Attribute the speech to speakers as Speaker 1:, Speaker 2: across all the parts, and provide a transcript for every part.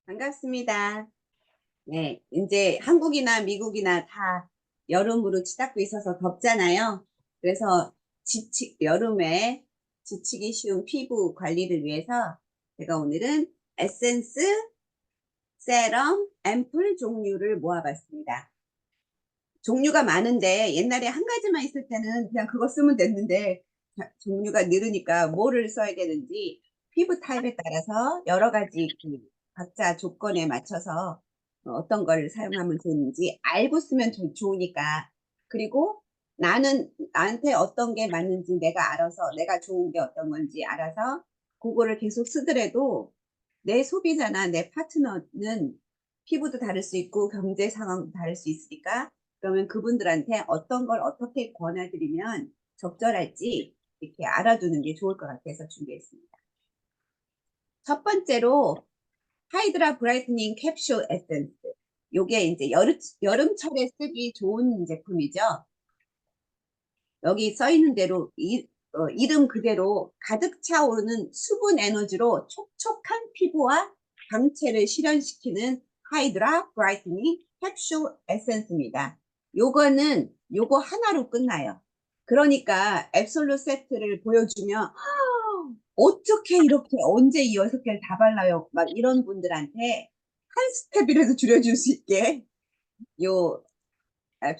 Speaker 1: 반갑습니다. 네, 이제 한국이나 미국이나 다 여름으로 치닫고 있어서 덥잖아요. 그래서 여름에 지치기 쉬운 피부 관리를 위해서 제가 오늘은 에센스, 세럼, 앰플 종류를 모아봤습니다. 종류가 많은데 옛날에 한 가지만 있을 때는 그냥 그거 쓰면 됐는데 종류가 늘으니까 뭐를 써야 되는지 피부 타입에 따라서 여러 가지 그 각자 조건에 맞춰서 어떤 걸 사용하면 좋은지 알고 쓰면 좋으니까. 그리고 나는 나한테 어떤 게 맞는지 내가 알아서 내가 좋은 게 어떤 건지 알아서 그거를 계속 쓰더라도 내 소비자나 내 파트너는 피부도 다를 수 있고 경제 상황도 다를 수 있으니까 그러면 그분들한테 어떤 걸 어떻게 권해드리면 적절할지 이렇게 알아두는 게 좋을 것 같아서 준비했습니다. 첫 번째로 하이드라 브라이트닝 캡슐 에센스. 요게 이제 여름철에 쓰기 좋은 제품이죠. 여기 써 있는 대로 이름 그대로 가득 차오르는 수분 에너지로 촉촉한 피부와 광채를 실현시키는 하이드라 브라이트닝 캡슐 에센스입니다. 요거는 요거 하나로 끝나요. 그러니까 앱솔루 세트를 보여주면 어떻게 이렇게 언제 이 6개를 다 발라요? 막 이런 분들한테 한 스텝이라도 줄여줄 수 있게 요 앱,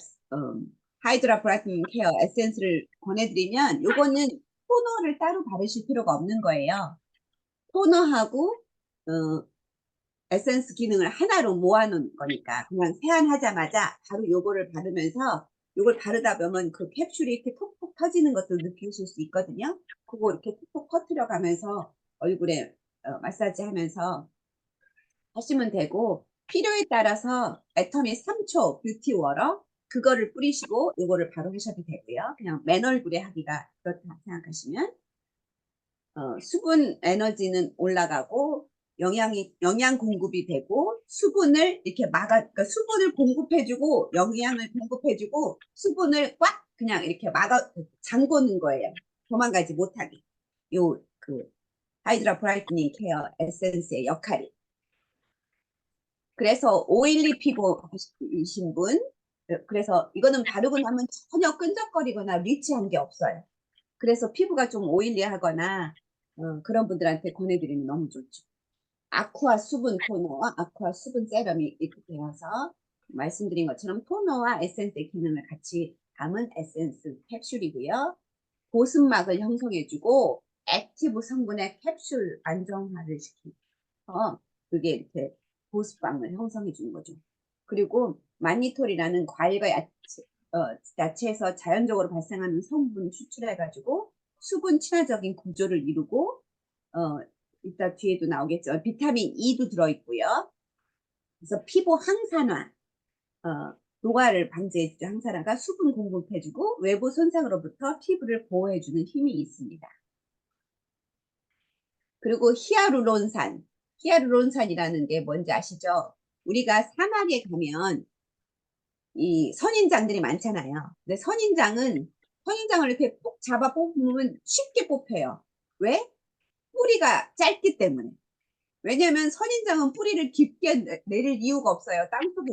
Speaker 1: 하이드라 브라이트닝 케어 에센스를 권해드리면 요거는 토너를 따로 바르실 필요가 없는 거예요. 토너하고 에센스 기능을 하나로 모아놓은 거니까 그냥 세안하자마자 바로 요거를 바르면서 요걸 바르다 보면 그 캡슐이 이렇게 톡톡 터지는 것도 느끼실 수 있거든요. 그거 이렇게 톡톡 터트려 가면서 얼굴에 마사지 하면서 하시면 되고 필요에 따라서 애터미 3초 뷰티 워러 그거를 뿌리시고 요거를 바로 하셔도 되고요. 그냥 맨 얼굴에 하기가 그렇다 생각하시면 수분 에너지는 올라가고 영양 공급이 되고 수분을 이렇게 그러니까 수분을 공급해주고 영양을 공급해주고 수분을 꽉 그냥 이렇게 잠그는 거예요. 도망가지 못하게. 요 그 하이드라 브라이트닝 케어 에센스의 역할이. 그래서 오일리 피부이신 분, 그래서 이거는 바르고 나면 전혀 끈적거리거나 리치한 게 없어요. 그래서 피부가 좀 오일리하거나 그런 분들한테 권해드리면 너무 좋죠. 아쿠아 수분 토너와 아쿠아 수분 세럼이 이렇게 되어서 말씀드린 것처럼 토너와 에센스의 기능을 같이 담은 에센스 캡슐이고요. 보습막을 형성해주고 액티브 성분의 캡슐 안정화를 시키고 그게 이렇게 보습방을 형성해 주는 거죠. 그리고 마니톨이라는 과일과 야채에서 자연적으로 발생하는 성분을 추출해 가지고 수분 친화적인 구조를 이루고 어, 이따 뒤에도 나오겠죠. 비타민 E도 들어있고요. 그래서 피부 항산화, 노화를 방지해주죠. 항산화가 수분 공급해주고 외부 손상으로부터 피부를 보호해주는 힘이 있습니다. 그리고 히아루론산이라는 게 뭔지 아시죠? 우리가 사막에 가면 이 선인장들이 많잖아요. 근데 선인장을 이렇게 꼭 잡아 뽑으면 쉽게 뽑혀요. 왜? 뿌리가 짧기 때문에. 왜냐면 선인장은 뿌리를 깊게 내릴 이유가 없어요. 땅속에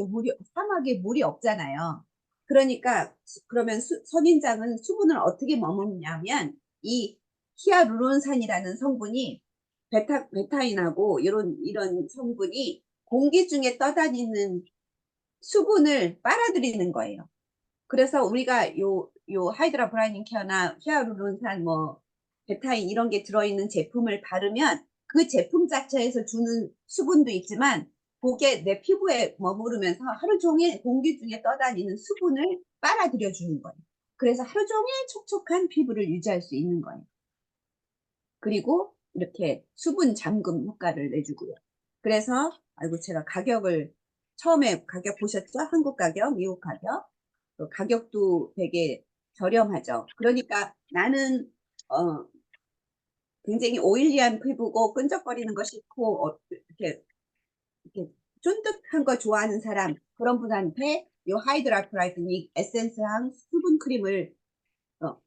Speaker 1: 사막에 물이 없잖아요. 그러니까 그러면 선인장은 수분을 어떻게 머금냐면 이 히아루론산이라는 성분이 베타인하고 이런 성분이 공기 중에 떠다니는 수분을 빨아들이는 거예요. 그래서 우리가 요 하이드라 브라이닝 케어나 히아루론산 베타인 이런 게 들어있는 제품을 바르면 그 제품 자체에서 주는 수분도 있지만 그게 내 피부에 머무르면서 하루 종일 공기 중에 떠다니는 수분을 빨아들여 주는 거예요. 그래서 하루 종일 촉촉한 피부를 유지할 수 있는 거예요. 그리고 이렇게 수분 잠금 효과를 내주고요. 그래서 아이고 제가 처음에 가격 보셨죠? 한국 가격, 미국 가격. 가격도 되게 저렴하죠. 그러니까 나는 어, 굉장히 오일리한 피부고 끈적거리는 거 싫고 이렇게 쫀득한 거 좋아하는 사람 그런 분한테 요 하이드라 브라이트닝 에센스랑 수분 크림을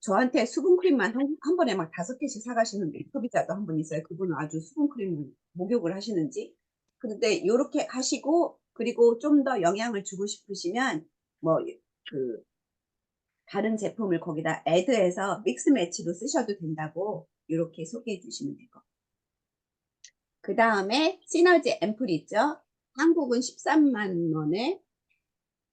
Speaker 1: 저한테 수분 크림만 한 번에 막 5개씩 사가시는 소비자도 한 분 있어요. 그분은 아주 수분 크림을 목욕을 하시는지 그런데 이렇게 하시고, 그리고 좀 더 영향을 주고 싶으시면 뭐 그 다른 제품을 거기다 애드해서 믹스 매치로 쓰셔도 된다고 이렇게 소개해 주시면 될 것 같아요. 그 다음에 시너지 앰플 있죠. 한국은 13만 원에,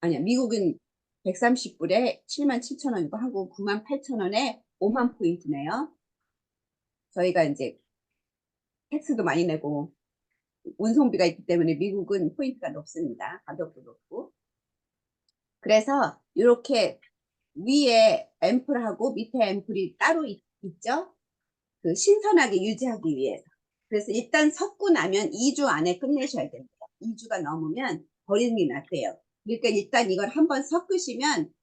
Speaker 1: 아니야, 미국은 130불에 77,000원이고 한국은 98,000원에 5만 포인트네요. 저희가 이제 텍스도 많이 내고 운송비가 있기 때문에 미국은 포인트가 높습니다. 가격도 높고. 그래서 이렇게 위에 앰플하고 밑에 앰플이 따로 있죠. 그 신선하게 유지하기 위해서. 그래서 일단 섞고 나면 2주 안에 끝내셔야 됩니다. 2주가 넘으면 버리는 게 낫대요. 그러니까 일단 이걸 한번 섞으시면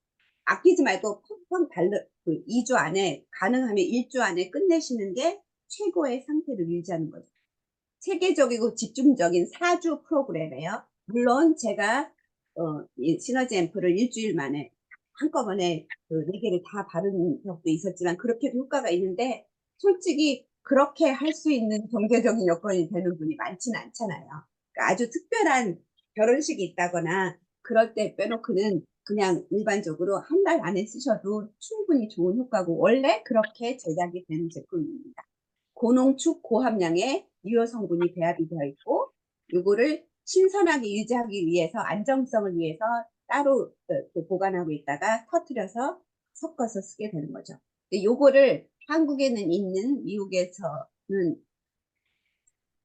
Speaker 1: 아끼지 말고 펑펑 그 2주 안에, 가능하면 1주 안에 끝내시는 게 최고의 상태를 유지하는 거죠. 체계적이고 집중적인 4주 프로그램이에요. 물론 제가 이 시너지 앰플을 일주일 만에 한꺼번에 그 4개를 다 바른 적도 있었지만 그렇게도 효과가 있는데, 솔직히 그렇게 할 수 있는 경제적인 여건이 되는 분이 많지는 않잖아요. 그러니까 아주 특별한 결혼식이 있다거나 그럴 때 빼놓고는 그냥 일반적으로 한 달 안에 쓰셔도 충분히 좋은 효과고, 원래 그렇게 제작이 되는 제품입니다. 고농축 고함량의 유효 성분이 배합이 되어 있고, 요거를 신선하게 유지하기 위해서, 안정성을 위해서 따로 보관하고 있다가 터뜨려서 섞어서 쓰게 되는 거죠. 요거를 한국에는 있는, 미국에서는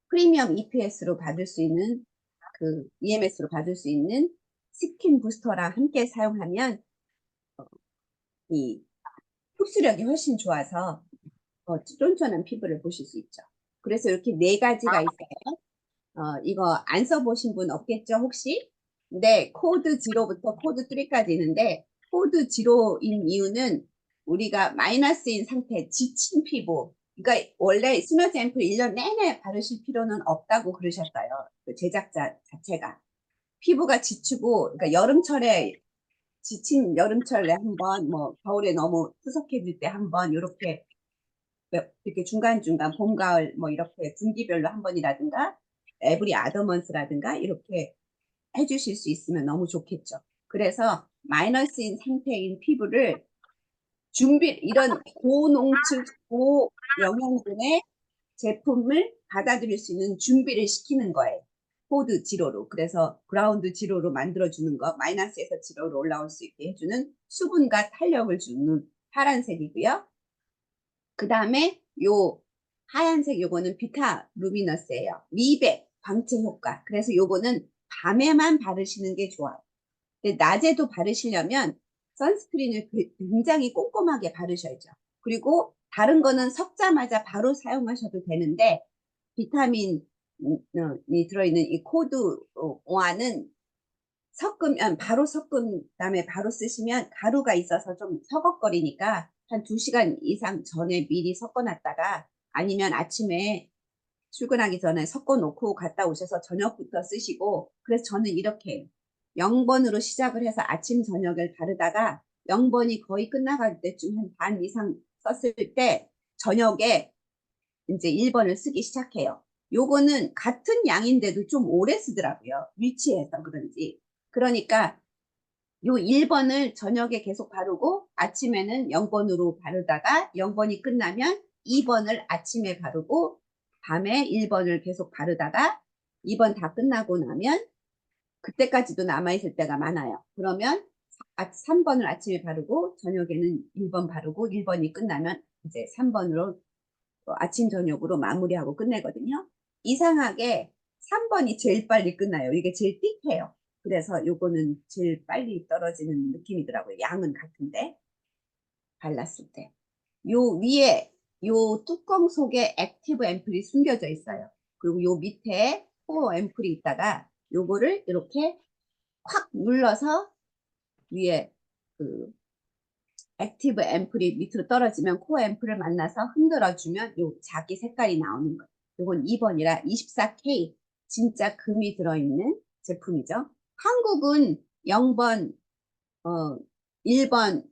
Speaker 1: 프리미엄 EPS로 받을 수 있는, 그 EMS로 받을 수 있는 스킨 부스터랑 함께 사용하면 이 흡수력이 훨씬 좋아서 쫀쫀한 피부를 보실 수 있죠. 그래서 이렇게 4가지가 있어요. 이거 안 써보신 분 없겠죠, 혹시? 근데 코드 0부터 코드 3까지 있는데, 코드 0인 이유는 우리가 마이너스인 상태, 지친 피부. 그러니까 원래 시너지 앰플 1년 내내 바르실 필요는 없다고 그러셨어요. 그 제작자 자체가. 피부가 지치고, 그러니까 여름철에 지친 여름철에 한 번, 뭐 겨울에 너무 후석해질 때 한 번, 이렇게 이렇게 중간중간 봄, 가을 뭐 이렇게 분기별로 한 번이라든가 에브리 아더먼스라든가 이렇게 해주실 수 있으면 너무 좋겠죠. 그래서 마이너스인 상태인 피부를 이런 고농축 고영양분의 제품을 받아들일 수 있는 준비를 시키는 거예요. 코드 지로로. 그래서 그라운드 지로로 만들어주는 거, 마이너스에서 지로로 올라올 수 있게 해주는 수분과 탄력을 주는 파란색이고요. 그 다음에 요 하얀색 요거는 비타 루미너스예요. 미백, 광채 효과. 그래서 요거는 밤에만 바르시는 게 좋아요. 근데 낮에도 바르시려면 선스크린을 굉장히 꼼꼼하게 바르셔야죠. 그리고 다른 거는 섞자마자 바로 사용하셔도 되는데, 비타민이 들어있는 이 코드 1은 섞으면, 바로 섞은 다음에 바로 쓰시면 가루가 있어서 좀 서걱거리니까 한 2시간 이상 전에 미리 섞어놨다가, 아니면 아침에 출근하기 전에 섞어 놓고 갔다 오셔서 저녁부터 쓰시고. 그래서 저는 이렇게 0번으로 시작을 해서 아침 저녁을 바르다가 0번이 거의 끝나갈 때쯤 한 반 이상 썼을 때 저녁에 이제 1번을 쓰기 시작해요. 요거는 같은 양인데도 좀 오래 쓰더라고요. 위치해서 그런지. 그러니까 요 1번을 저녁에 계속 바르고 아침에는 0번으로 바르다가 0번이 끝나면 2번을 아침에 바르고 밤에 1번을 계속 바르다가 2번 다 끝나고 나면, 그때까지도 남아있을 때가 많아요. 그러면 3번을 아침에 바르고 저녁에는 1번 바르고 1번이 끝나면 이제 3번으로 아침 저녁으로 마무리하고 끝내거든요. 이상하게 3번이 제일 빨리 끝나요. 이게 제일 띡해요. 그래서 요거는 제일 빨리 떨어지는 느낌이더라고요. 양은 같은데 발랐을 때. 요 위에 요 뚜껑 속에 액티브 앰플이 숨겨져 있어요. 그리고 요 밑에 코어 앰플이 있다가 요거를 이렇게 확 눌러서 위에 그 액티브 앰플이 밑으로 떨어지면 코어 앰플을 만나서 흔들어주면 요 자기 색깔이 나오는 거예요. 요건 2번이라 24K 진짜 금이 들어있는 제품이죠. 한국은 0번, 어, 1번,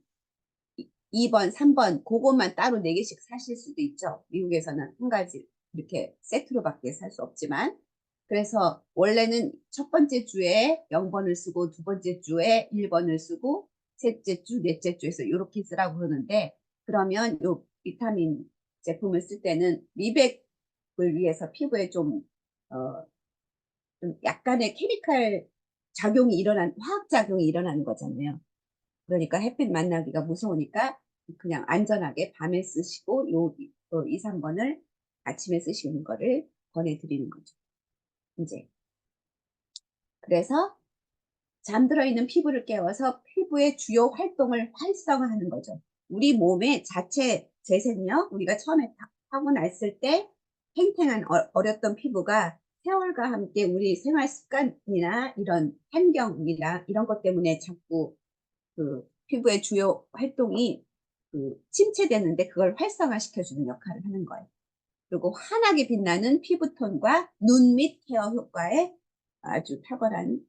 Speaker 1: 2번, 3번 그것만 따로 4개씩 사실 수도 있죠. 미국에서는 한 가지 이렇게 세트로밖에 살 수 없지만, 그래서 원래는 첫 번째 주에 0번을 쓰고 두 번째 주에 1번을 쓰고 셋째 주, 넷째 주에서 이렇게 쓰라고 그러는데 그러면 요 비타민 제품을 쓸 때는 미백을 위해서 피부에 좀 약간의 케미칼 작용이 화학 작용이 일어나는 거잖아요. 그러니까 햇빛 만나기가 무서우니까 그냥 안전하게 밤에 쓰시고 2, 3번을 아침에 쓰시는 거를 권해드리는 거죠. 이제 그래서 잠들어 있는 피부를 깨워서 피부의 주요 활동을 활성화하는 거죠. 우리 몸의 자체 재생력, 우리가 처음에 타고났을 때 팽팽한 어렸던 피부가 세월과 함께 우리 생활 습관이나 이런 환경이나 이런 것 때문에 자꾸 그 피부의 주요 활동이 침체되는데 그걸 활성화시켜주는 역할을 하는 거예요. 그리고 환하게 빛나는 피부톤과 눈 및 헤어 효과에 아주 탁월한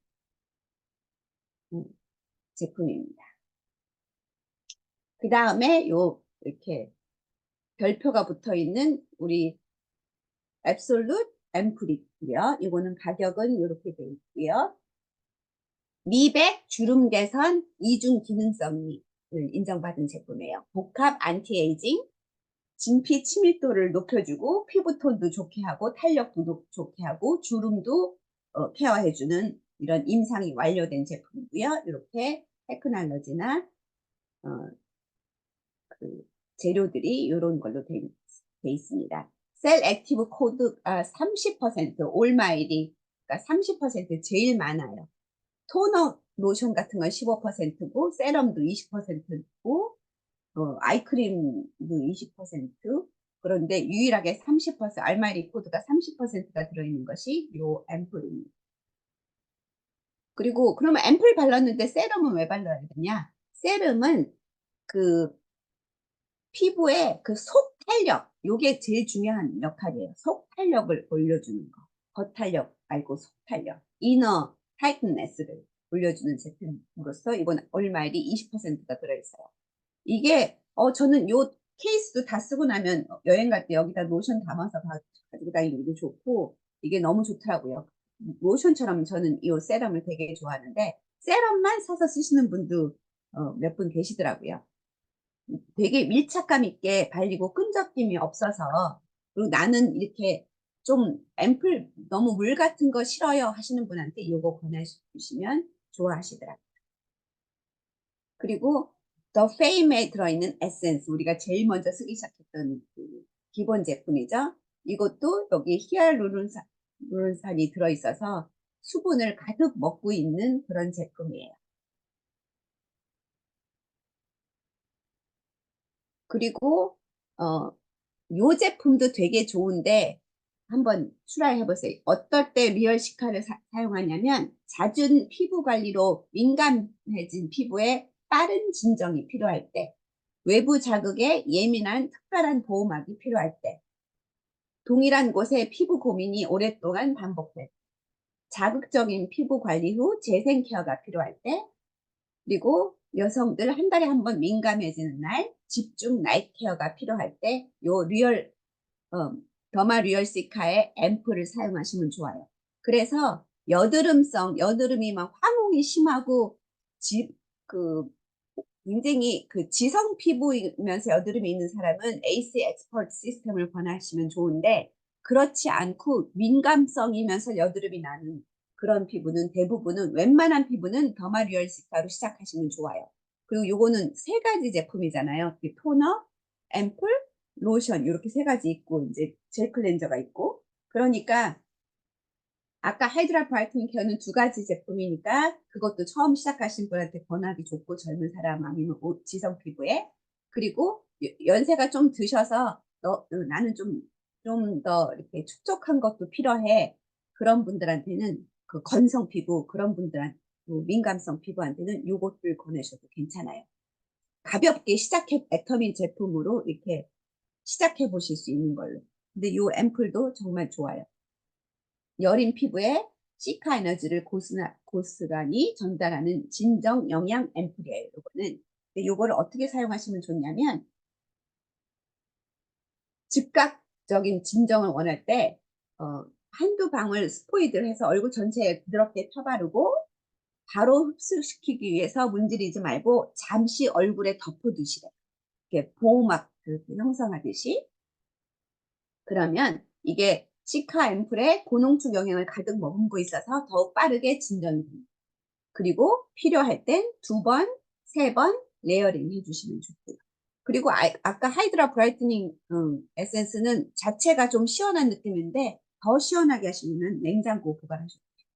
Speaker 1: 제품입니다. 그 다음에 이렇게 별표가 붙어 있는 우리 앱솔루트 앰플이고요. 이거는 가격은 이렇게 되어 있고요. 미백, 주름 개선, 이중 기능성이 인정받은 제품이에요. 복합 안티에이징, 진피 치밀도를 높여주고 피부톤도 좋게 하고 탄력도 좋게 하고 주름도 케어해주는 이런 임상이 완료된 제품이고요. 이렇게 테크놀로지나 재료들이 이런 걸로 돼 있습니다. 셀 액티브 코드가 30%, 올마일이 그러니까 30% 제일 많아요. 토너 로션 같은 건 15%고 세럼도 20%고 아이크림도 20%. 그런데 유일하게 30% 알마이리 코드가 30%가 들어있는 것이 이 앰플입니다. 그리고 그러면 앰플 발랐는데 세럼은 왜 발라야 되냐? 세럼은 그 피부의 그 속 탄력, 요게 제일 중요한 역할이에요. 속 탄력을 올려주는 거. 겉 탄력 말고 속 탄력. 이너 타이트네스를 올려주는 제품으로서 이건 올마일이 20%가 들어있어요. 이게 저는 요 케이스도 다 쓰고 나면 여행 갈 때 여기다 로션 담아서 가지고 다니기도 좋고 이게 너무 좋더라고요. 로션처럼 저는 이 세럼을 되게 좋아하는데 세럼만 사서 쓰시는 분도 몇 분 계시더라고요. 되게 밀착감 있게 발리고 끈적임이 없어서 그리고 나는 이렇게 좀 앰플 너무 물 같은 거 싫어요 하시는 분한테 이거 권해주시면 좋아하시더라고요. 그리고 더 페임에 들어있는 에센스 우리가 제일 먼저 쓰기 시작했던 그 기본 제품이죠. 이것도 여기 히알루론산이 들어있어서 수분을 가득 먹고 있는 그런 제품이에요. 그리고 요 제품도 되게 좋은데 한번 트라이 해보세요. 어떨 때 리얼 시카를 사용하냐면 잦은 피부 관리로 민감해진 피부에 빠른 진정이 필요할 때, 외부 자극에 예민한 특별한 보호막이 필요할 때, 동일한 곳에 피부 고민이 오랫동안 반복될 때, 자극적인 피부 관리 후 재생 케어가 필요할 때, 그리고 여성들 한 달에 한 번 민감해지는 날 집중 나이트 케어가 필요할 때 요 어, 더마 리얼시카의 앰플을 사용하시면 좋아요. 그래서 여드름이 막 화농이 심하고 그 굉장히 그 지성 피부이면서 여드름이 있는 사람은 AC 엑스퍼트 시스템을 권하시면 좋은데 그렇지 않고 민감성이면서 여드름이 나는 그런 피부는 대부분은 웬만한 피부는 더마리얼시카로 시작하시면 좋아요. 그리고 요거는 세 가지 제품이잖아요. 토너, 앰플, 로션 이렇게 세 가지 있고 이제 젤 클렌저가 있고 그러니까 아까 하이드라 브라이트닝 케어는 두 가지 제품이니까 그것도 처음 시작하신 분한테 권하기 좋고 젊은 사람 아니면 지성 피부에 그리고 연세가 좀 드셔서 나는 좀 더 이렇게 촉촉한 것도 필요해 그런 분들한테는 그 건성 피부 그런 분들한테 민감성 피부한테는 요것들 권하셔도 괜찮아요. 가볍게 애터미 제품으로 이렇게 시작해 보실 수 있는 걸로. 근데 요 앰플도 정말 좋아요. 여린 피부에 시카 에너지를 고스란히 전달하는 진정 영양 앰플이에요. 요거는. 근데 요거를 어떻게 사용하시면 좋냐면 즉각적인 진정을 원할 때 한두 방울 스포이드를 해서 얼굴 전체에 부드럽게 펴바르고 바로 흡수시키기 위해서 문지르지 말고 잠시 얼굴에 덮어두시래요. 이렇게 보호막 형성하듯이. 그러면 이게 시카 앰플에 고농축 영양을 가득 머금고 있어서 더욱 빠르게 진정이 됩니다. 그리고 필요할 땐 2번, 3번 레이어링 해주시면 좋고요. 그리고 아까 하이드라 브라이트닝 에센스는 자체가 좀 시원한 느낌인데 더 시원하게 하시면 냉장고 보관하셔도 돼요.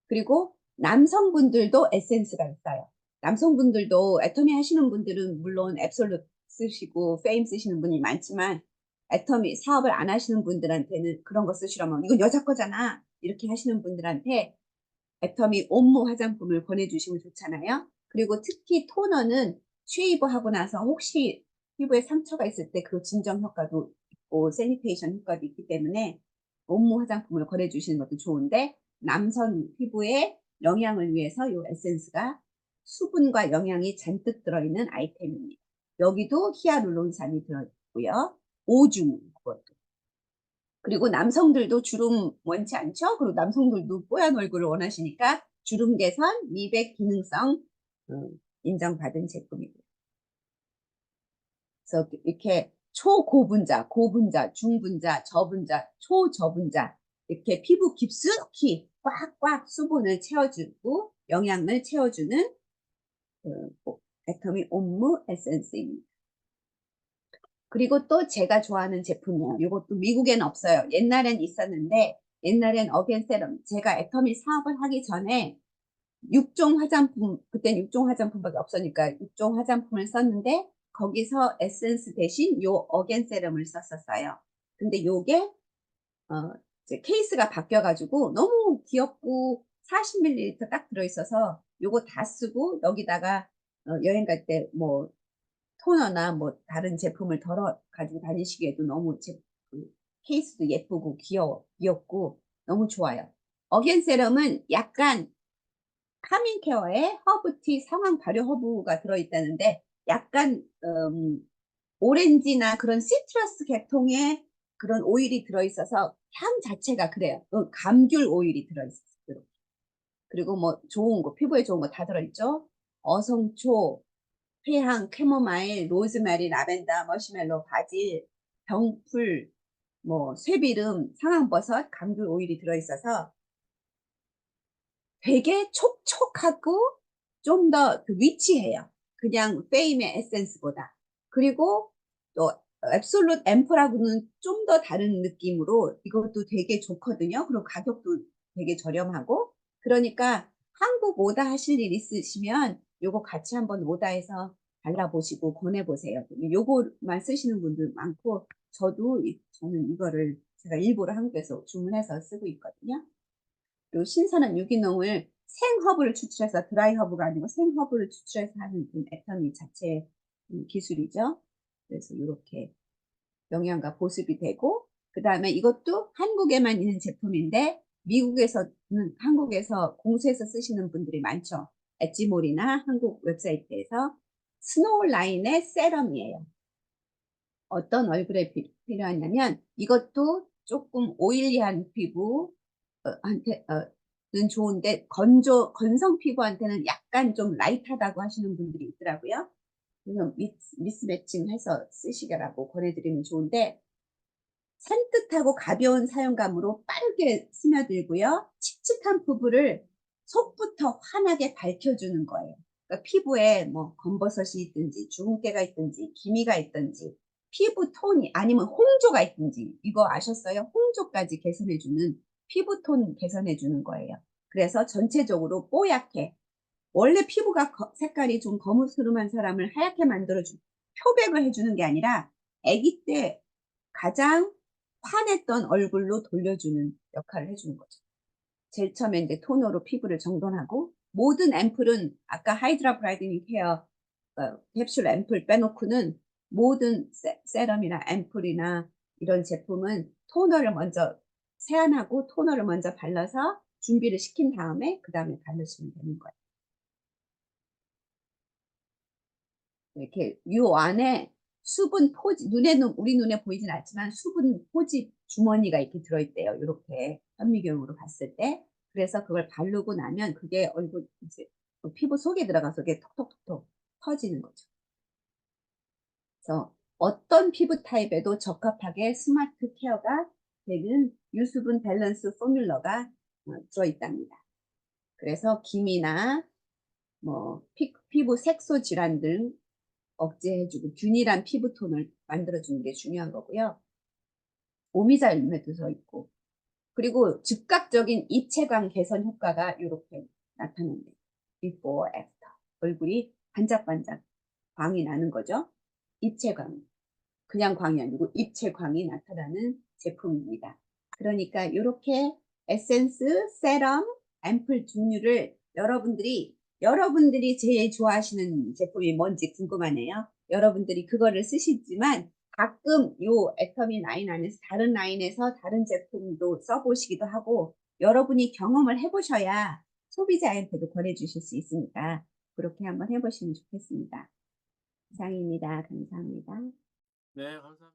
Speaker 1: 그리고 남성분들도 에센스가 있어요. 남성분들도 애터미 하시는 분들은 물론 앱솔루트 쓰시고 페임 쓰시는 분이 많지만 애터미 사업을 안 하시는 분들한테는 그런 거 쓰시라면 이건 여자 거잖아 이렇게 하시는 분들한테 애터미 옴무 화장품을 권해주시면 좋잖아요. 그리고 특히 토너는 쉐이브하고 나서 혹시 피부에 상처가 있을 때 그 진정 효과도 있고 세니테이션 효과도 있기 때문에 옴무 화장품을 권해주시는 것도 좋은데 남성 피부에 영양을 위해서 이 에센스가 수분과 영양이 잔뜩 들어있는 아이템입니다. 여기도 히아루론산이 들어있고요. 오줌 그것도. 그리고 남성들도 주름 원치 않죠? 그리고 남성들도 뽀얀 얼굴을 원하시니까 주름 개선, 미백 기능성 인정받은 제품이고요. 그래서 이렇게 초고분자, 고분자, 중분자, 저분자, 초저분자 이렇게 피부 깊숙이 꽉꽉 수분을 채워주고 영양을 채워주는 애터미 옴무 에센스입니다. 그리고 또 제가 좋아하는 제품이에요. 이것도 미국엔 없어요. 옛날엔 있었는데 옛날엔 어겐 세럼 제가 애터미 사업을 하기 전에 6종 화장품 그땐 6종 화장품밖에 없으니까 6종 화장품을 썼는데 거기서 에센스 대신 요 어겐 세럼을 썼었어요. 근데 요게 이제 케이스가 바뀌어 가지고 너무 귀엽고 40ml 딱 들어있어서 요거 다 쓰고 여기다가 여행 갈 때 뭐 토너나 뭐 다른 제품을 덜어 가지고 다니시기에도 너무 그 케이스도 예쁘고 귀엽고 너무 좋아요. 어겐 세럼은 약간 카밍 케어에 허브티 상황 발효 허브가 들어있다는데 약간 오렌지나 그런 시트러스 계통의 그런 오일이 들어있어서 향 자체가 그래요. 감귤 오일이 들어있어요. 그리고 뭐 좋은 거 피부에 좋은 거 다 들어있죠. 어성초, 회향, 캐모마일, 로즈메리, 라벤더, 머시멜로, 바질, 병풀, 뭐 쇠비름, 상황버섯, 감귤 오일이 들어있어서 되게 촉촉하고 좀 더 위치해요. 그냥 페임의 에센스보다. 그리고 또 앱솔루트 앰플하고는 좀 더 다른 느낌으로 이것도 되게 좋거든요. 그리고 가격도 되게 저렴하고 그러니까 한국 오다 하실 일 있으시면 요거 같이 한번 오다해서 발라보시고 권해보세요. 요거만 쓰시는 분들 많고 저는 이거를 제가 일부러 한국에서 주문해서 쓰고 있거든요. 요 신선한 유기농을 생허브를 추출해서 드라이 허브가 아니고 생허브를 추출해서 하는 애터미 자체 기술이죠. 그래서 이렇게 영양과 보습이 되고 그 다음에 이것도 한국에만 있는 제품인데 미국에서는 한국에서 공수해서 쓰시는 분들이 많죠. 엣지몰이나 한국 웹사이트에서 스노우 라인의 세럼이에요. 어떤 얼굴에 필요하냐면 이것도 조금 오일리한 피부 는 좋은데 건성 피부한테는 약간 좀 라이트하다고 하시는 분들이 있더라고요. 그래서 미스매칭 해서 쓰시라고 권해드리면 좋은데 산뜻하고 가벼운 사용감으로 빠르게 스며들고요. 칙칙한 피부를 속부터 환하게 밝혀주는 거예요. 그러니까 피부에 뭐 검버섯이 있든지 주근깨가 있든지 기미가 있든지 피부 톤이 아니면 홍조가 있든지 이거 아셨어요? 홍조까지 개선해주는 피부톤 개선해주는 거예요. 그래서 전체적으로 뽀얗게 원래 피부가 색깔이 좀 거무스름한 사람을 하얗게 만들어주는 표백을 해주는 게 아니라 아기 때 가장 환했던 얼굴로 돌려주는 역할을 해주는 거죠. 제일 처음에 이제 토너로 피부를 정돈하고 모든 앰플은 아까 하이드라 브라이트닝 케어 캡슐 앰플 빼놓고는 모든 세럼이나 앰플이나 이런 제품은 토너를 먼저 세안하고 토너를 먼저 발라서 준비를 시킨 다음에 그 다음에 바르시면 되는 거예요. 이렇게 요 안에 수분 포집 우리 눈에 보이진 않지만 수분 포집 주머니가 이렇게 들어있대요. 요렇게 현미경으로 봤을 때. 그래서 그걸 바르고 나면 그게 얼굴 이제 피부 속에 들어가서 그게 톡톡톡톡 터지는 거죠. 그래서 어떤 피부 타입에도 적합하게 스마트 케어가 되는 유수분 밸런스 포뮬러가 들어있답니다. 그래서 기미나 뭐 피부 색소 질환 등 억제해 주고 균일한 피부톤을 만들어 주는 게 중요한 거고요. 오미자율도 들어있고 그리고 즉각적인 입체감 개선 효과가 요렇게 나타난대요. before, after. 얼굴이 반짝반짝 광이 나는 거죠. 입체광. 그냥 광이 아니고 입체광이 나타나는 제품입니다. 그러니까 요렇게 에센스, 세럼, 앰플 종류를 여러분들이 제일 좋아하시는 제품이 뭔지 궁금하네요. 여러분들이 그거를 쓰시지만 가끔 요 애터미 라인 안에서 다른 라인에서 다른 제품도 써보시기도 하고 여러분이 경험을 해보셔야 소비자한테도 권해주실 수 있으니까 그렇게 한번 해보시면 좋겠습니다. 이상입니다. 감사합니다.
Speaker 2: 네, 감사합니다.